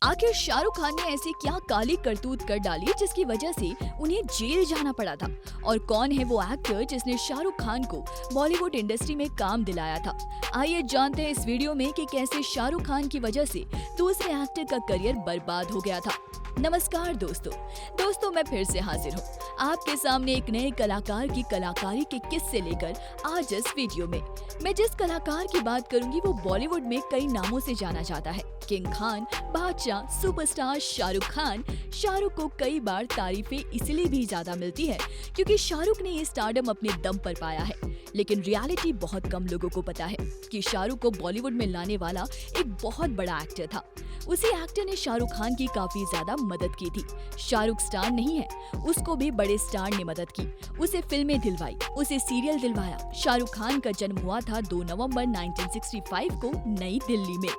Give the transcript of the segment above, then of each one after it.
आखिर शाहरुख खान ने ऐसी क्या काली करतूत कर डाली जिसकी वजह से उन्हें जेल जाना पड़ा था। और कौन है वो एक्टर जिसने शाहरुख खान को बॉलीवुड इंडस्ट्री में काम दिलाया था। आइए जानते हैं इस वीडियो में कि कैसे शाहरुख खान की वजह से दूसरे एक्टर का करियर बर्बाद हो गया था। नमस्कार दोस्तों मैं फिर से हाजिर हूँ आपके सामने एक नए कलाकार की कलाकारी के किस्से लेकर। आज इस वीडियो में मैं जिस कलाकार की बात करूंगी वो बॉलीवुड में कई नामों से जाना जाता है। किंग खान, बादशाह, सुपरस्टार शाहरुख खान। शाहरुख को कई बार तारीफें इसलिए भी ज्यादा मिलती है क्योंकि शाहरुख ने ये स्टारडम अपने दम पर पाया है। लेकिन रियलिटी बहुत कम लोगों को पता है कि शाहरुख को बॉलीवुड में लाने वाला एक बहुत बड़ा एक्टर था। उसी एक्टर ने शाहरुख खान की काफी ज्यादा मदद की थी। शाहरुख स्टार नहीं है, उसको भी बड़े स्टार ने मदद की, उसे फिल्में दिलवाई, उसे सीरियल दिलवाया। शाहरुख खान का जन्म हुआ था 2 नवंबर 1965 को नई दिल्ली में।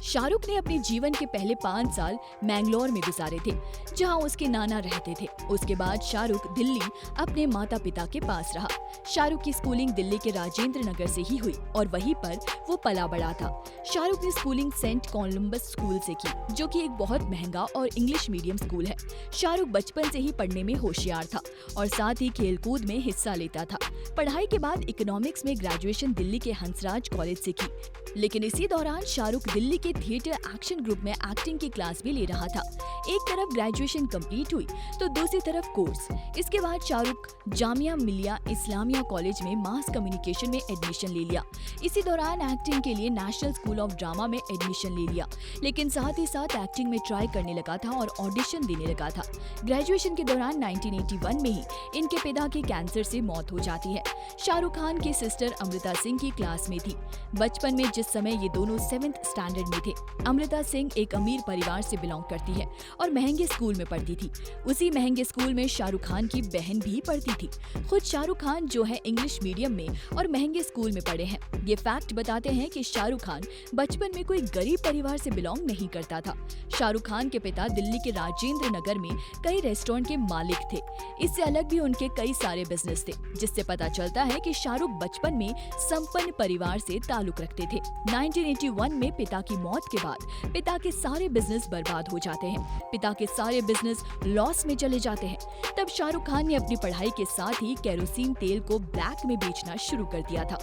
शाहरुख ने अपने जीवन के पहले 5 साल मैंगलोर में गुजारे थे, जहां उसके नाना रहते थे। उसके बाद शाहरुख दिल्ली अपने माता पिता के पास रहा। शाहरुख की स्कूलिंग दिल्ली के राजेंद्र नगर से ही हुई और वहीं पर वो पला बड़ा था। शाहरुख ने स्कूलिंग सेंट कोलंबस स्कूल से की, जो कि एक बहुत महंगा और इंग्लिश मीडियम स्कूल है। शाहरुख बचपन से ही पढ़ने में होशियार था और साथ ही खेलकूद में हिस्सा लेता था। पढ़ाई के बाद इकोनॉमिक्स में ग्रेजुएशन दिल्ली के हंसराज कॉलेज से की। लेकिन इसी दौरान शाहरुख दिल्ली के थिएटर एक्शन ग्रुप में एक्टिंग की क्लास भी ले रहा था। एक तरफ ग्रेजुएशन कंप्लीट हुई तो दूसरी तरफ कोर्स। इसके बाद शाहरुख जामिया मिलिया इस्लामिया कॉलेज में मास कम्युनिकेशन में एडमिशन ले लिया। इसी दौरान एक्टिंग के लिए नेशनल स्कूल ऑफ ड्रामा में एडमिशन ले लिया, लेकिन साथ ही साथ एक्टिंग में ट्राई करने लगा था और ऑडिशन देने लगा था। ग्रेजुएशन के दौरान 1981 में ही इनके पिता की कैंसर से मौत हो जाती है। शाहरुख खान की सिस्टर अमृता सिंह की क्लास में थी। बचपन में जिस समय ये दोनों 7th स्टैंडर्ड में थे, अमृता सिंह एक अमीर परिवार से बिलोंग करती है और महंगे स्कूल में पढ़ती थी। उसी महंगे स्कूल में शाहरुख खान की बहन भी पढ़ती थी। खुद शाहरुख खान जो है इंग्लिश मीडियम में और महंगे स्कूल में पढ़े हैं। ये फैक्ट बताते हैं कि शाहरुख खान बचपन में कोई गरीब परिवार से बिलोंग नहीं करता था। शाहरुख खान के पिता दिल्ली के राजेंद्र नगर में कई रेस्टोरेंट के मालिक थे। इससे अलग भी उनके कई सारे बिजनेस थे, जिससे पता चलता है कि शाहरुख बचपन में संपन्न परिवार से ताल्लुक रखते थे। 1981 में पिता की मौत के बाद पिता के सारे बिजनेस बर्बाद हो जाते हैं। पिता के सारे बिजनेस लॉस में चले जाते हैं। तब शाहरुख खान ने अपनी पढ़ाई के साथ ही केरोसिन तेल को ब्लैक में बेचना शुरू कर दिया था।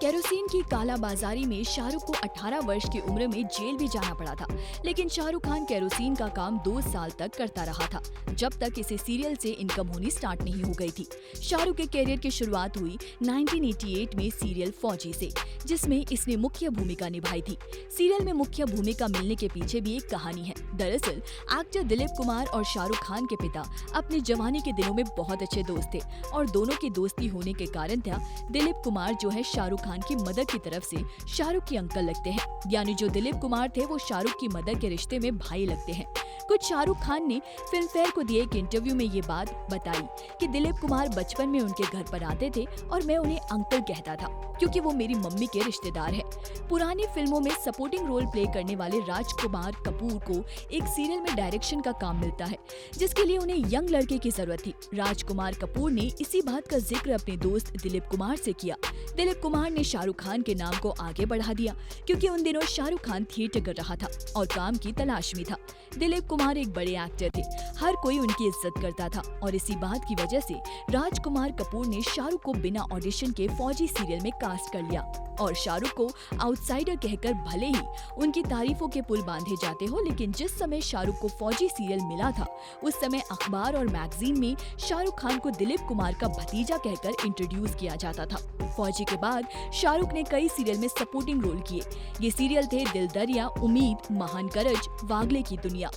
केरोसिन की कालाबाजारी में शाहरुख को 18 वर्ष की उम्र में जेल भी जाना पड़ा था। लेकिन शाहरुख खान केरोसिन का काम 2 साल तक करता रहा था, जब तक इसे सीरियल से इनकम होनी स्टार्ट नहीं हो गई थी। शाहरुख के कैरियर की शुरुआत हुई 1988 में सीरियल फौजी से, जिसमें इसने मुख्य भूमिका निभाई थी। सीरियल में मुख्य भूमिका मिलने के पीछे भी एक कहानी है। दरअसल एक्टर दिलीप कुमार और शाहरुख खान के पिता अपने जवानी के दिनों में बहुत अच्छे दोस्त थे और दोनों की दोस्ती होने के कारण था दिलीप कुमार जो है शाहरुख खान की मदर की तरफ से शाहरुख के अंकल लगते हैं। यानी जो दिलीप कुमार थे वो शाहरुख की मदर के रिश्ते में भाई लगते हैं। कुछ शाहरुख खान ने फिल्म फेयर को दिए एक इंटरव्यू में ये बात बताई कि दिलीप कुमार बचपन में उनके घर पर आते थे और मैं उन्हें अंकल कहता था क्योंकि वो मेरी मम्मी के रिश्तेदार है। पुरानी फिल्मों में सपोर्टिंग रोल प्ले करने वाले राजकुमार कपूर को एक सीरियल में डायरेक्शन का काम मिलता है, जिसके लिए उन्हें यंग लड़के की जरूरत थी। राजकुमार कपूर ने इसी बात का जिक्र अपने दोस्त दिलीप कुमार से किया। दिलीप कुमार ने शाहरुख खान के नाम को आगे बढ़ा दिया क्योंकि उन दिनों शाहरुख खान थिएटर कर रहा था और काम की तलाश में था। दिलीप कुमार एक बड़े एक्टर थे, हर कोई उनकी इज्जत करता था और इसी बात की वजह से राजकुमार कपूर ने शाहरुख को बिना ऑडिशन के फौजी सीरियल में कास्ट कर लिया। और शाहरुख को आउटसाइडर कहकर भले ही उनकी तारीफों के पुल बांधे जाते हो, लेकिन जिस समय शाहरुख को फौजी सीरियल मिला था उस समय अखबार और मैगजीन में शाहरुख खान को दिलीप कुमार का भतीजा कहकर इंट्रोड्यूस किया जाता था। फौजी के बाद शाहरुख ने कई सीरियल में सपोर्टिंग रोल किए। ये सीरियल थे दिल दरिया, उम्मीद, महान करज, वागले की दुनिया।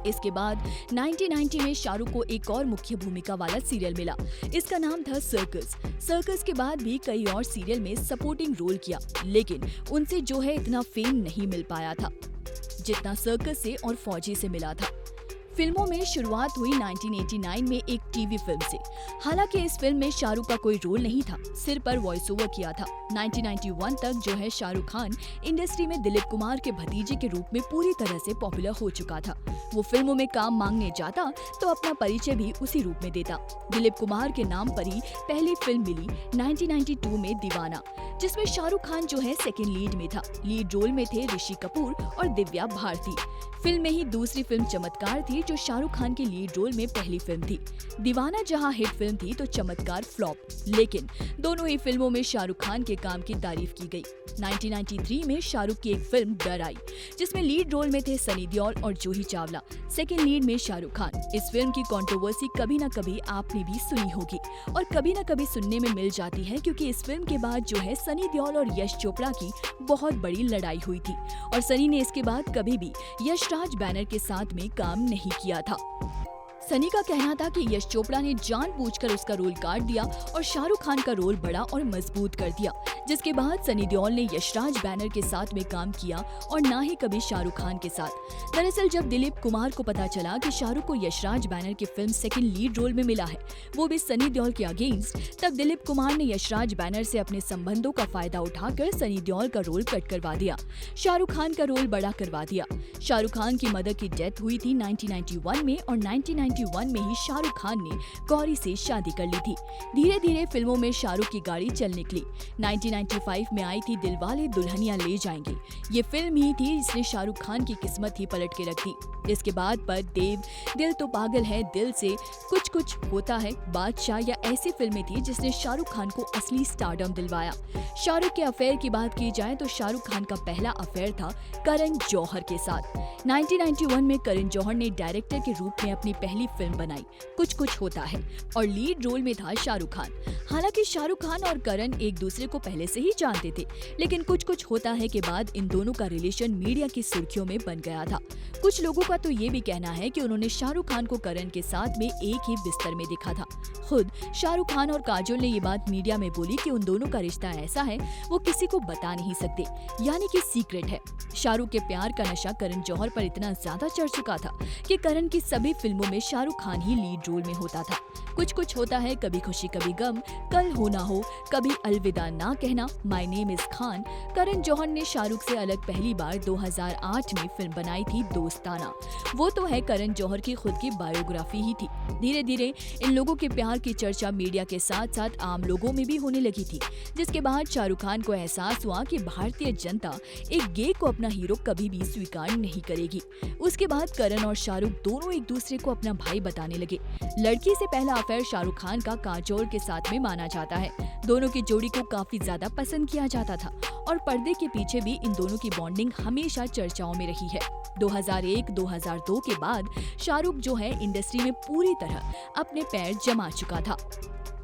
इसके बाद 1990 में शाहरुख को एक और मुख्य भूमिका वाला सीरियल मिला। इसका नाम था सर्कस। सर्कस के बाद भी कई और सीरियल में सपोर्टिंग रोल किया, लेकिन उनसे जो है इतना फेम नहीं मिल पाया था जितना सर्कस से और फौजी से मिला था। फिल्मों में शुरुआत हुई 1989 में एक टीवी फिल्म से। हालांकि इस फिल्म में शाहरुख का कोई रोल नहीं था, सिर पर वॉइस ओवर किया था। 1991 तक जो है शाहरुख खान इंडस्ट्री में दिलीप कुमार के भतीजे के रूप में पूरी तरह से पॉपुलर हो चुका था। वो फिल्मों में काम मांगने जाता तो अपना परिचय भी उसी रूप में देता। दिलीप कुमार के नाम पर ही पहली फिल्म मिली 1992 में दीवाना। जिसमें शाहरुख खान जो है सेकंड लीड में था। लीड रोल में थे ऋषि कपूर और दिव्या भारती। फिल्म में ही दूसरी फिल्म चमत्कार थी, जो शाहरुख खान के लीड रोल में पहली फिल्म थी। दीवाना जहां हिट फिल्म थी तो चमत्कार फ्लॉप, लेकिन दोनों ही फिल्मों में शाहरुख खान के काम की तारीफ की गई। 1993 में शाहरुख की एक फिल्म डर आई, जिसमें लीड रोल में थे सनी देओल और जूही चावला, सेकंड लीड में शाहरुख खान। इस फिल्म की कंट्रोवर्सी कभी न कभी आपने भी सुनी होगी और कभी न कभी सुनने में मिल जाती है, क्योंकि इस फिल्म के बाद जो है सनी देओल और यश चोपड़ा की बहुत बड़ी लड़ाई हुई थी और सनी ने इसके बाद कभी भी यशराज बैनर के साथ में काम नहीं किया था। सनी का कहना था कि यश चोपड़ा ने जानबूझकर उसका रोल काट दिया और शाहरुख खान का रोल बड़ा और मजबूत कर दिया, जिसके बाद सनी देओल ने यशराज बैनर के साथ में काम किया और ना ही कभी शाहरुख खान के साथ। दरअसल जब दिलीप कुमार को पता चला कि शाहरुख को यशराज बैनर की फिल्म सेकंड लीड रोल में मिला है, वो भी सनी देओल के अगेंस्ट, तब दिलीप कुमार ने यशराज बैनर से अपने संबंधों का फायदा उठाकर सनी देओल का रोल कट करवा दिया, शाहरुख खान का रोल बड़ा करवा दिया। शाहरुख खान की मदर की डेथ हुई थी 1991 में और 1991 में ही शाहरुख खान ने गौरी से शादी कर ली थी। धीरे धीरे फिल्मों में शाहरुख की गाड़ी चल निकली। 1995 में आई थी दिलवाले दुल्हनिया ले जाएंगे। ये फिल्म ही थी जिसने शाहरुख खान की किस्मत ही पलट के रख दी। इसके बाद पर देव, दिल तो पागल है, दिल से, कुछ कुछ होता है, बादशाह या ऐसी फिल्में थी जिसने शाहरुख खान को असली स्टारडम दिलवाया। शाहरुख के अफेयर की बात की जाए तो शाहरुख खान का पहला अफेयर था करण जौहर के साथ। 1991 में करण जौहर ने डायरेक्टर के रूप में अपनी पहली फिल्म बनाई, कुछ कुछ होता है, और लीड रोल में था शाहरुख खान। हालांकि शाहरुख खान और करण एक दूसरे को पहले से ही जानते थे, लेकिन कुछ कुछ होता है के बाद इन दोनों का रिलेशन मीडिया की सुर्खियों में बन गया था। कुछ लोगों का तो ये भी कहना है कि उन्होंने शाहरुख खान को करण के साथ में एक ही बिस्तर में देखा था। खुद शाहरुख खान और काजोल ने ये बात मीडिया में बोली कि उन दोनों का रिश्ता ऐसा है वो किसी को बता नहीं सकते, यानी कि सीक्रेट है। शाहरुख के प्यार का नशा करण जौहर पर इतना ज्यादा चढ़ चुका था कि करण की सभी फिल्मों में शाहरुख खान ही लीड रोल में होता था। कुछ कुछ होता है, कभी खुशी कभी गम, कल हो ना हो, कभी अलविदा ना कहना, my name is Khan. Karan Johar ने शाहरुख से अलग पहली बार 2008 में फिल्म बनाई थी दोस्ताना। वो तो है करण जौहर की खुद की बायोग्राफी ही थी। धीरे धीरे इन लोगों के प्यार की चर्चा मीडिया के साथ साथ आम लोगों में भी होने लगी थी, जिसके बाद शाहरुख खान को एहसास हुआ कि भारतीय जनता एक गे को अपना हीरो कभी भी स्वीकार नहीं करेगी। उसके बाद करण और शाहरुख दोनों एक दूसरे को अपना भाई बताने लगे। लड़की से पहला अफेयर शाहरुख खान का काजोल के साथ में माना जाता है। दोनों की जोड़ी को काफी ज्यादा पसंद किया जाता था और पर्दे के पीछे भी इन दोनों की बॉन्डिंग हमेशा चर्चाओं में रही है। 2001-2002 के बाद शाहरुख जो है इंडस्ट्री में पूरी तरह अपने पैर जमा चुका था।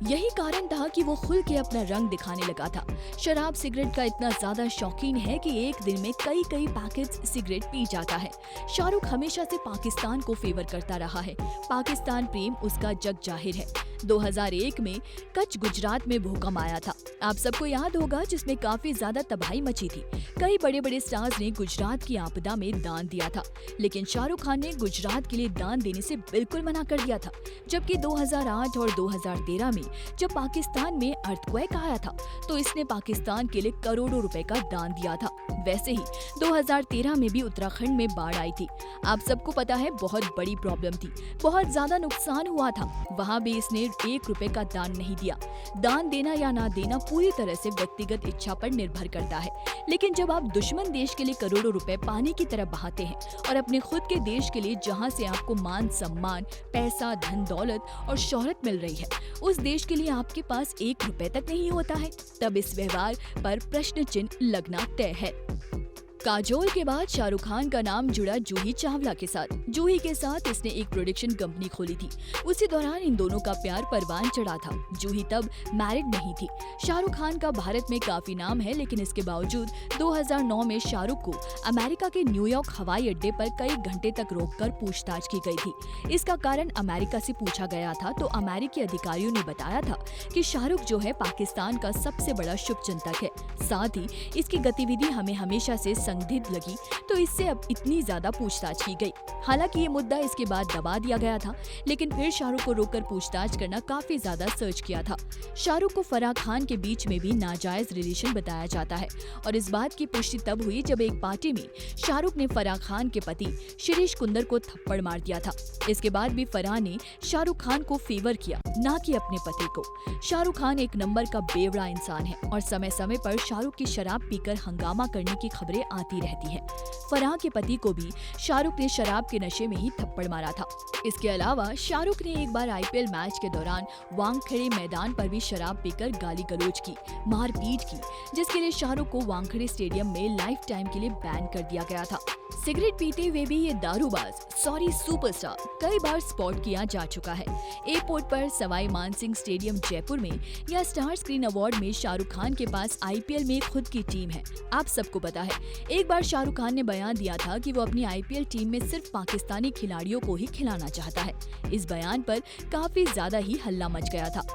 यही कारण था कि वो खुल के अपना रंग दिखाने लगा था। शराब सिगरेट का इतना ज्यादा शौकीन है कि एक दिन में कई पैकेट सिगरेट पी जाता है। शाहरुख हमेशा से पाकिस्तान को फेवर करता रहा है। पाकिस्तान प्रेम उसका जग जाहिर है। 2001 में कच्छ गुजरात में भूकंप आया था, आप सबको याद होगा, जिसमें काफी ज्यादा तबाही मची थी। कई बड़े बड़े स्टार्स ने गुजरात की आपदा में दान दिया था, लेकिन शाहरुख खान ने गुजरात के लिए दान देने से बिल्कुल मना कर दिया था। जबकि 2008 और 2013 में जब पाकिस्तान में अर्थक्वेक आया था तो इसने पाकिस्तान के लिए करोड़ों रुपए का दान दिया था। वैसे ही 2013 में भी उत्तराखंड में बाढ़ आई थी। आप सबको पता है बहुत बड़ी प्रॉब्लम थी, बहुत ज्यादा नुकसान हुआ था। वहाँ भी इसने 1 रुपए का दान नहीं दिया। दान देना या ना देना पूरी तरह से व्यक्तिगत इच्छा पर निर्भर करता है, लेकिन जब आप दुश्मन देश के लिए करोड़ों रुपए पानी की तरह बहाते हैं और अपने खुद के देश के लिए जहाँ से आपको मान सम्मान, पैसा, धन दौलत और शोहरत मिल रही है, उस देश के लिए आपके पास 1 रुपए तक नहीं होता है, तब इस व्यवहार पर प्रश्न चिन्ह लगना तय है। काजोल के बाद शाहरुख खान का नाम जुड़ा जूही चावला के साथ। जूही के साथ इसने एक प्रोडक्शन कंपनी खोली थी। उसी दौरान इन दोनों का प्यार परवान चढ़ा था। जूही तब मैरिड नहीं थी। शाहरुख खान का भारत में काफी नाम है, लेकिन इसके बावजूद 2009 में शाहरुख को अमेरिका के न्यूयॉर्क हवाई अड्डे पर कई घंटे तक रोककर पूछताछ की गई थी। इसका कारण अमेरिका से पूछा गया था तो अमेरिकी अधिकारियों ने बताया था कि शाहरुख जो है पाकिस्तान का सबसे बड़ा शुभचिंतक है, साथ ही इसकी गतिविधि हमें हमेशा से संदिग्ध लगी तो इससे अब इतनी ज्यादा पूछताछ की गई। हालांकि ये मुद्दा इसके बाद दबा दिया गया था, लेकिन फिर शाहरुख को रोककर पूछताछ करना काफी ज्यादा सर्च किया था। शाहरुख को फराह खान के बीच में भी नाजायज रिलेशन बताया जाता है और इस बात की पुष्टि तब हुई जब एक पार्टी में शाहरुख ने फराह खान के पति शिरीष कुंदर को थप्पड़ मार दिया था। इसके बाद भी फराह ने शाहरुख खान को फेवर किया, ना कि अपने पति को। शाहरुख खान एक नंबर का बेवड़ा इंसान है और समय समय पर शाहरुख की शराब पीकर हंगामा करने की खबरें आती रहती हैं। फराह के पति को भी शाहरुख ने शराब के नशे में ही थप्पड़ मारा था। इसके अलावा शाहरुख ने एक बार आईपीएल मैच के दौरान वानखेड़े मैदान पर भी शराब पीकर गाली गलौज की, मारपीट की, जिसके लिए शाहरुख को वानखेड़े स्टेडियम में लाइफ टाइम के लिए बैन कर दिया गया था। सिगरेट पीते हुए भी ये दारूबाज, सॉरी सुपरस्टार, कई बार स्पॉट किया जा चुका है। एयरपोर्ट पर, सवाई मानसिंह स्टेडियम जयपुर में या स्टार स्क्रीन अवार्ड में शाहरुख खान के पास आईपीएल में खुद की टीम है। आप सबको पता है, एक बार शाहरुख खान ने बयान दिया था कि वो अपनी आईपीएल टीम में सिर्फ पाकिस्तानी खिलाड़ियों को ही खिलाना चाहता है। इस बयान पर काफी ज्यादा ही हल्ला मच गया था।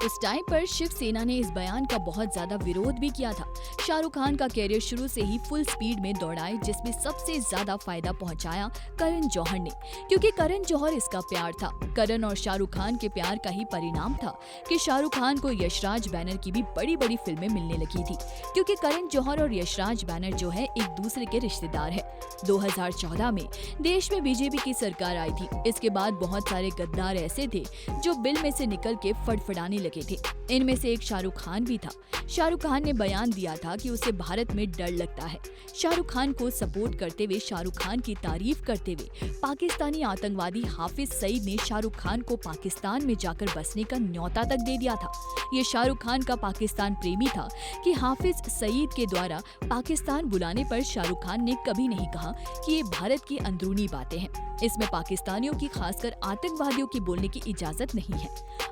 उस टाइम पर शिवसेना ने इस बयान का बहुत ज्यादा विरोध भी किया था। शाहरुख खान का कैरियर शुरू से ही फुल स्पीड में दौड़ाए, जिसमें सबसे ज्यादा फायदा पहुंचाया करण जौहर ने, क्योंकि करण जौहर इसका प्यार था। करण और शाहरुख खान के प्यार का ही परिणाम था कि शाहरुख खान को यशराज बैनर की भी बड़ी बड़ी फिल्में मिलने लगी थी, क्योंकि करण जौहर और यशराज बैनर जो है एक दूसरे के रिश्तेदार है। 2014 में देश में बीजेपी की सरकार आई थी। इसके बाद बहुत सारे गद्दार ऐसे थे जो बिल में से निकल के फड़फड़ाने लगे थे। इनमें से एक शाहरुख खान भी था। शाहरुख खान ने बयान दिया था कि उसे भारत में डर लगता है। शाहरुख खान को सपोर्ट करते हुए, शाहरुख खान की तारीफ करते हुए पाकिस्तानी आतंकवादी हाफिज सईद ने शाहरुख खान को पाकिस्तान में जाकर बसने का न्योता तक दे दिया था। ये शाहरुख खान का पाकिस्तान प्रेमी था कि हाफिज सईद के द्वारा पाकिस्तान बुलाने पर शाहरुख खान ने कभी नहीं कहा कि ये भारत की अंदरूनी बातें हैं, इसमें पाकिस्तानियों की, खासकर आतंकवादियों की बोलने की इजाजत नहीं है।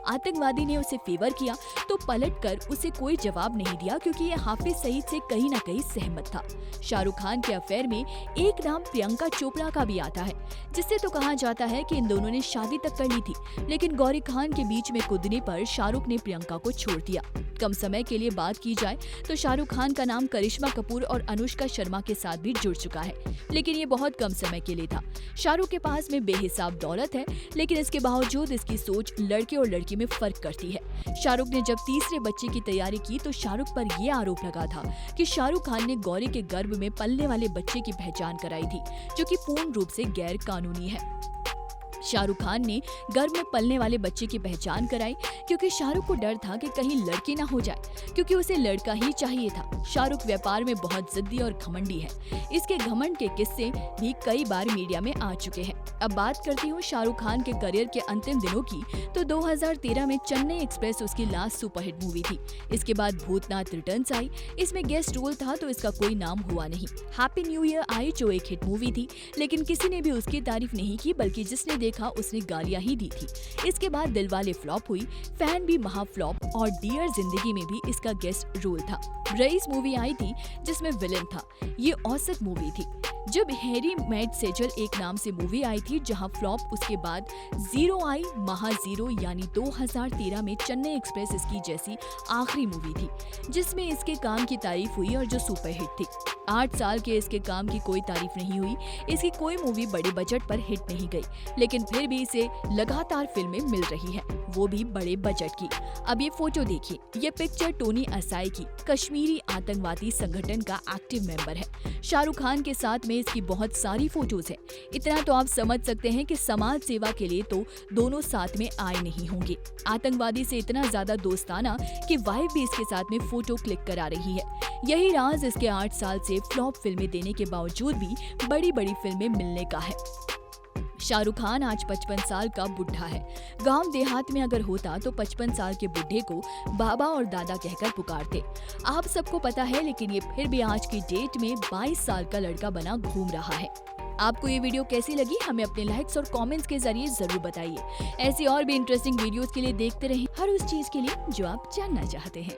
आतंकवादी ने उसे फेवर किया तो पलटकर उसे कोई जवाब नहीं दिया, क्योंकि ये हाफिज सईद से कहीं न कहीं सहमत था। शाहरुख खान के अफेयर में एक नाम प्रियंका चोपड़ा का भी आता है, जिससे तो कहा जाता है कि इन दोनों ने शादी तक कर ली थी, लेकिन गौरी खान के बीच में कूदने पर शाहरुख ने प्रियंका को छोड़ दिया। कम समय के लिए बात की जाए तो शाहरुख खान का नाम करिश्मा कपूर और अनुष्का शर्मा के साथ भी जुड़ चुका है, लेकिन ये बहुत कम समय के लिए था। शाहरुख के पास में बेहिसाब दौलत है, लेकिन इसके बावजूद इसकी सोच लड़के और लड़की में फर्क करती है। शाहरुख ने जब तीसरे बच्चे की तैयारी की तो शाहरुख पर यह आरोप लगा था कि शाहरुख खान ने गौरी के गर्भ में पलने वाले बच्चे की पहचान कराई थी, जो कि पूर्ण रूप से गैर कानूनी है। शाहरुख खान ने गर्भ में पलने वाले बच्चे की पहचान कराई क्योंकि शाहरुख को डर था कि कहीं लड़की ना हो जाए, क्योंकि उसे लड़का ही चाहिए था। शाहरुख व्यापार में बहुत जिद्दी और घमंडी है। इसके घमंड के किस्से भी कई बार मीडिया में आ चुके हैं। अब बात करती हूँ शाहरुख खान के करियर के अंतिम दिनों की, तो 2013 में चेन्नई एक्सप्रेस उसकी लास्ट सुपरहिट मूवी थी। इसके बाद भूतनाथ रिटर्न्स आई, इसमें गेस्ट रोल था तो इसका कोई नाम हुआ नहीं। हैप्पी न्यू ईयर आई, जो एक हिट मूवी थी, लेकिन किसी ने भी उसकी तारीफ नहीं की, बल्कि जिसने देखा उसने गालियां ही दी थी। इसके बाद दिलवाले फ्लॉप हुई, फैन भी महा फ्लॉप, और डियर जिंदगी में भी इसका गेस्ट रोल था। रईस मूवी आई थी जिसमें विलेन था। ये औसत मूवी थी। जब हैरी मेट सेजल एक नाम से मूवी आई थी, जहां फ्लॉप, उसके बाद जीरो आई, महा जीरो, यानी 2013 में चेन्नई एक्सप्रेस इसकी जैसी आखिरी मूवी थी जिसमें इसके काम की तारीफ हुई और जो सुपरहिट थी। 8 साल के इसके काम की कोई तारीफ नहीं हुई। इसकी कोई मूवी बड़े बजट पर हिट नहीं गई, लेकिन फिर भी इसे लगातार फिल्में मिल रही है, वो भी बड़े बजट की। अब ये फोटो देखिए, ये पिक्चर टोनी असाई की, कश्मीरी आतंकवादी संगठन का एक्टिव मेंबर है। शाहरुख खान के साथ में इसकी बहुत सारी फोटोज हैं। इतना तो आप समझ सकते हैं कि समाज सेवा के लिए तो दोनों साथ में आए नहीं होंगे। आतंकवादी से इतना ज्यादा दोस्ताना कि वाइफ भी इसके साथ में फोटो क्लिक करा रही है। यही राज इसके 8 साल से फ्लॉप फिल्में देने के बावजूद भी बड़ी बड़ी फिल्में मिलने का है। शाहरुख खान आज 55 साल का बुढ़ा है। गांव देहात में अगर होता तो 55 साल के बुढ़े को बाबा और दादा कहकर पुकारते। आप सबको पता है, लेकिन ये फिर भी आज की डेट में 22 साल का लड़का बना घूम रहा है। आपको ये वीडियो कैसी लगी, हमें अपने लाइक्स और कमेंट्स के जरिए जरूर बताइए। ऐसी और भी इंटरेस्टिंग वीडियोस के लिए देखते रहें, हर उस चीज के लिए जो आप जानना चाहते हैं।